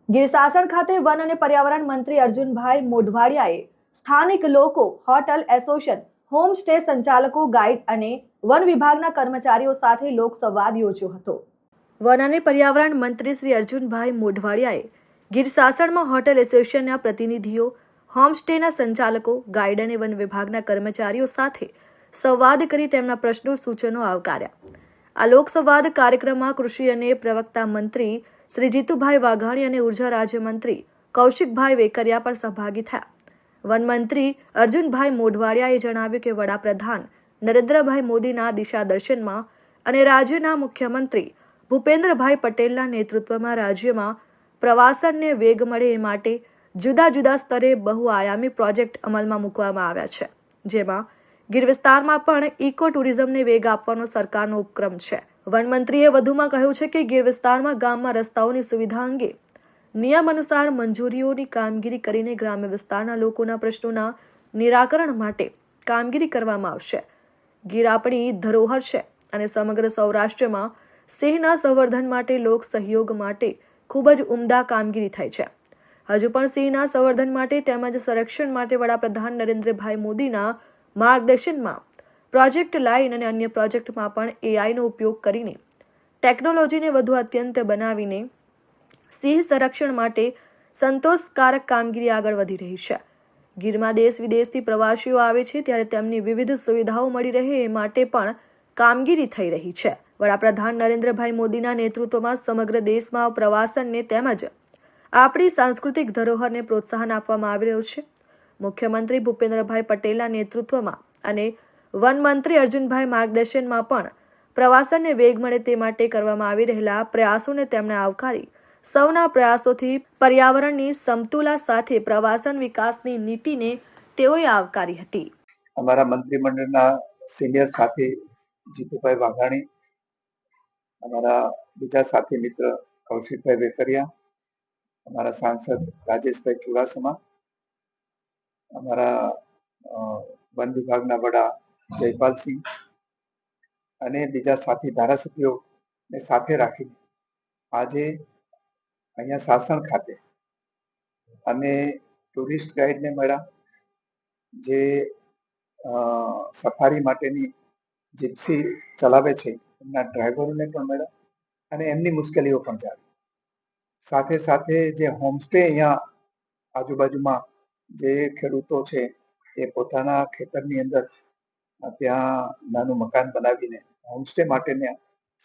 ગીર શાસન ખાતે વન અને પર્યાવરણ મંત્રી અર્જુનભાઈ મોઢવાડિયાએ સ્થાનિક લોકો, હોટલ એસોસિએશન, હોમ સ્ટે સંચાલકો, ગાઈડ અને વન વિભાગના કર્મચારીઓ સાથે લોકસંવાદ યોજ્યો હતો। વન અને પર્યાવરણ મંત્રી શ્રી અર્જુનભાઈ મોઢવાડિયાએ ગીર શાસનમાં હોટલ એસોસિએશનના પ્રતિનિધિઓ, હોમ સ્ટેના સંચાલકો, ગાઈડ અને વન વિભાગના કર્મચારીઓ સાથે સંવાદ કરી તેમના પ્રશ્નો, સૂચનો આવકાર્યા। આ લોકસંવાદ કાર્યક્રમમાં કૃષિ અને પ્રવક્તા મંત્રી શ્રી જીતુભાઈ વાઘાણી અને ઉર્જા રાજ્યમંત્રી કૌશિકભાઈ વેકરિયા પણ સહભાગી થયા। વન મંત્રી અર્જુનભાઈ મોઢવાડિયાએ જણાવ્યું કે વડાપ્રધાન નરેન્દ્રભાઈ મોદીના દિશાદર્શનમાં અને રાજ્યના મુખ્યમંત્રી ભૂપેન્દ્રભાઈ પટેલના નેતૃત્વમાં રાજ્યમાં પ્રવાસનને વેગ મળે એ માટે જુદા જુદા સ્તરે બહુઆયામી પ્રોજેક્ટ અમલમાં મૂકવામાં આવ્યા છે, જેમાં ગીર વિસ્તારમાં પણ ઇકો ટુરિઝમને વેગ આપવાનો સરકારનો ઉપક્રમ છે। વન મંત્રીએ વધુમાં કહ્યું છે કે ગીર વિસ્તારમાં ગામમાં રસ્તાઓની સુવિધા અંગે નિયમ અનુસાર મંજૂરીઓની કામગીરી કરીને ગ્રામ્ય વિસ્તારના લોકોના પ્રશ્નોના નિરાકરણ માટે કામગીરી કરવામાં આવશે। ગીર આપણી ધરોહર છે અને સમગ્ર સૌરાષ્ટ્રમાં સિંહના સંવર્ધન માટે લોક સહયોગ માટે ખૂબ જ ઉમદા કામગીરી થઈ છે। હજુ પણ સિંહના સંવર્ધન માટે તેમજ સંરક્ષણ માટે વડાપ્રધાન નરેન્દ્રભાઈ મોદીના માર્ગદર્શનમાં પ્રોજેક્ટ લાઇન અને અન્ય પ્રોજેક્ટમાં પણ એઆઈનો ઉપયોગ કરીને ટેકનોલોજીને વધુ અત્યંત બનાવીને સિંહ સંરક્ષણ માટે સંતોષકારક કામગીરી આગળ વધી રહી છે। ગીરમાં દેશ વિદેશથી પ્રવાસીઓ આવે છે ત્યારે તેમની વિવિધ સુવિધાઓ મળી રહે એ માટે પણ કામગીરી થઈ રહી છે। વડાપ્રધાન નરેન્દ્રભાઈ મોદીના નેતૃત્વમાં સમગ્ર દેશમાં પ્રવાસનને તેમજ આપણી સાંસ્કૃતિક ધરોહરને પ્રોત્સાહન આપવામાં આવી રહ્યું છે। મુખ્યમંત્રી ભૂપેન્દ્રભાઈ પટેલના નેતૃત્વમાં અને વન મંત્રી અર્જુનભાઈ માર્ગદર્શનમાં પણ પ્રવાસનને વેગ મળે તે માટે કરવામાં આવી રહેલા પ્રયાસોને તેમણે આવકારી સૌના પ્રયાસોથી પર્યાવરણની સમતુલા સાથે પ્રવાસન વિકાસની નીતિને તેઓએ આવકારી હતી। અમારા મંત્રીમંડળના સિનિયર સાથી જીતુભાઈ વાઘાણી, અમારા બીજા સાથી મિત્ર કૌશિકભાઈ વેકરિયા, અમારા સાંસદ રાજેશભાઈ ચુડાસમા, અમારા વન વિભાગના વડા જયપાલસિંહ અને બીજા સાથી ધારાસભ્યોને સાથે રાખી આજે અહીંયા શાસન ખાતે અમે ટુરિસ્ટ ગાઈડને મળ્યા, જે સફારી માટેની જીપ્સી ચલાવે છે એમના ડ્રાઈવરોને પણ મળ્યા અને એમની મુશ્કેલીઓ પણ જાણી। સાથે સાથે જે હોમસ્ટે અહીંયા આજુબાજુમાં જે ખેડૂતો છે એ પોતાના ખેતરની અંદર ત્યાં નાનું મકાન બનાવીને હોમસ્ટે માટેની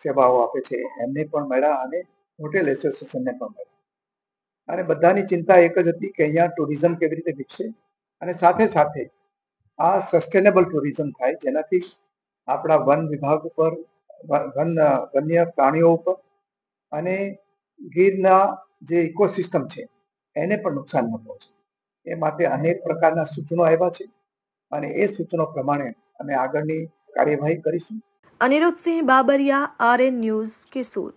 સેવાઓ આપે છે એમને પણ મળ્યા અને હોટેલ એસોસિએશનને પણ મળ્યા। અને બધાની ચિંતા એક જ હતી કે અહીંયા ટુરિઝમ કેવી રીતે વિકસે અને સાથે સાથે આ સસ્ટેનેબલ ટુરિઝમ થાય, જેનાથી આપણા વન વિભાગ ઉપર, વન્ય પ્રાણીઓ ઉપર અને ગીરના જે ઇકોસિસ્ટમ છે એને પણ નુકસાન ન પહોંચે એ માટે અનેક પ્રકારના સૂચનો આવ્યા છે અને એ સૂચનો પ્રમાણે અમે આગળની કાર્યવાહી કરીશું। Aniruddhsinh Babariya, RN news, Keshod.